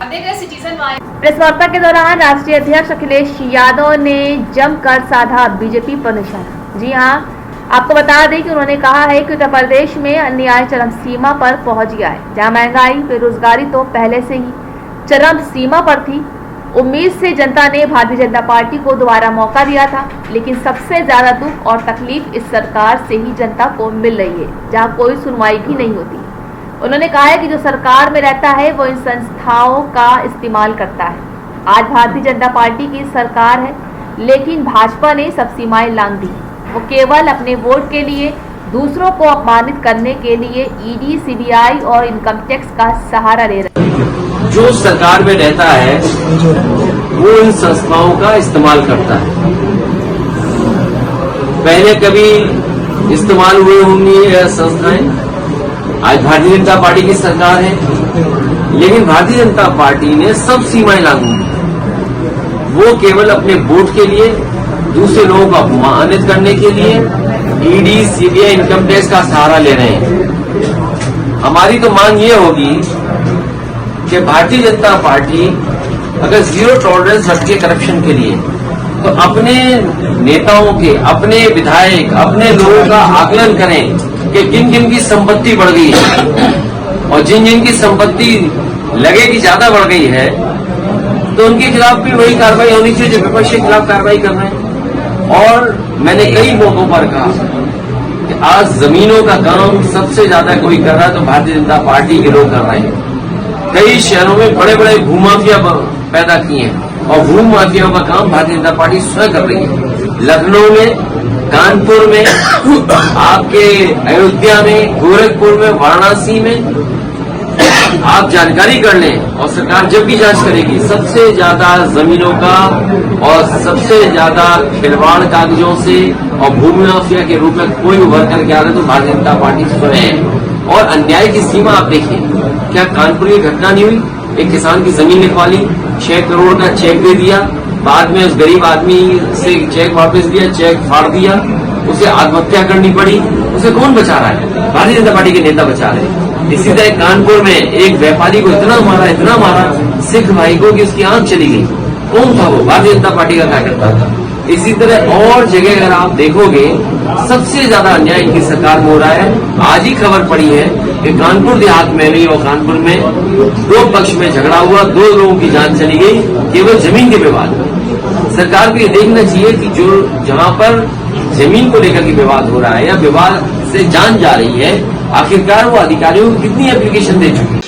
Press वार्ता के दौरान राष्ट्रीय अध्यक्ष अखिलेश यादव ने जमकर साधा बीजेपी पर निशाना। जी हां, आपको बता दें कि उन्होंने कहा है कि उत्तर प्रदेश में अन्याय चरम सीमा पर पहुंच गया है, जहां महंगाई बेरोजगारी तो पहले से ही चरम सीमा पर थी। उम्मीद से जनता ने भारतीय जनता पार्टी को दोबारा मौका दिया था, लेकिन सबसे ज्यादा दुख और तकलीफ इस सरकार से ही जनता को मिल रही है, जहां कोई सुनवाई भी नहीं होती। उन्होंने कहा है कि जो सरकार में रहता है वो इन संस्थाओं का इस्तेमाल करता है। आज भारतीय जनता पार्टी की सरकार है, लेकिन भाजपा ने सब सीमाएं लांघ दी। वो केवल अपने वोट के लिए दूसरों को अपमानित करने के लिए ईडी, सीबीआई और इनकम टैक्स का सहारा ले रहे हैं। जो सरकार में रहता है वो इन संस्थाओं का इस्तेमाल करता है। पहले कभी इस्तेमाल हुए होंगी यह संस्थाएं। आज भारतीय जनता पार्टी की सरकार है, लेकिन भारतीय जनता पार्टी ने सब सीमाएं लागू की। वो केवल अपने वोट के लिए दूसरे लोगों को अपमानित करने के लिए ईडी, सीबीआई, इनकम टैक्स का सहारा ले रहे हैं। हमारी तो मांग ये होगी कि भारतीय जनता पार्टी अगर जीरो टॉलरेंस रखती है करप्शन के लिए, तो अपने नेताओं के, अपने विधायक, अपने लोगों का आकलन करें कि किन किन की संपत्ति बढ़ गई है, और जिन जिन की संपत्ति लगे कि ज्यादा बढ़ गई है तो उनके खिलाफ भी वही कार्रवाई होनी चाहिए जो विपक्ष के खिलाफ कार्रवाई कर रहे हैं। और मैंने कई मौकों पर कहा कि आज जमीनों का काम सबसे ज्यादा कोई कर रहा है तो भारतीय जनता पार्टी के लोग कर रहे हैं। कई शहरों में बड़े बड़े भूमाफिया पैदा किए हैं और भूमाफियाओं का काम भारतीय जनता पार्टी स्वयं कर रही है। लखनऊ में, कानपुर में, आपके अयोध्या में, गोरखपुर में, वाराणसी में आप जानकारी कर लें और सरकार जब भी जांच करेगी, सबसे ज्यादा जमीनों का और सबसे ज्यादा खिलवाड़ कागजों से और भूमि माफिया के रूप में कोई उभर करके आ रहा है तो भारतीय जनता पार्टी स्वयं है। और अन्याय की सीमा आप देखिए, क्या कानपुर की घटना नहीं हुई? एक किसान की जमीन लिखवा ली, 6 करोड़ का चेक दे दिया, बाद में उस गरीब आदमी से चेक वापस दिया, चेक फाड़ दिया, उसे आत्महत्या करनी पड़ी। उसे कौन बचा रहा है? भारतीय जनता पार्टी के नेता बचा रहे हैं। इसी तरह कानपुर में एक व्यापारी को इतना मारा सिख भाई को कि उसकी आंख चली गई। कौन था वो? भारतीय जनता पार्टी का कार्यकर्ता था। इसी तरह और जगह अगर आप देखोगे सबसे ज्यादा अन्याय इनकी सरकार में हो रहा है। आज ही खबर पड़ी है कि कानपुर देहात में नहीं और कानपुर में 2 पक्ष में झगड़ा हुआ, 2 लोगों की जान चली गई केवल जमीन के विवाद। सरकार को ये देखना चाहिए कि जो जहां पर जमीन को लेकर के विवाद हो रहा है या विवाद से जान जा रही है, आखिरकार वो अधिकारियों को कितनी एप्लीकेशन दे चुकी है।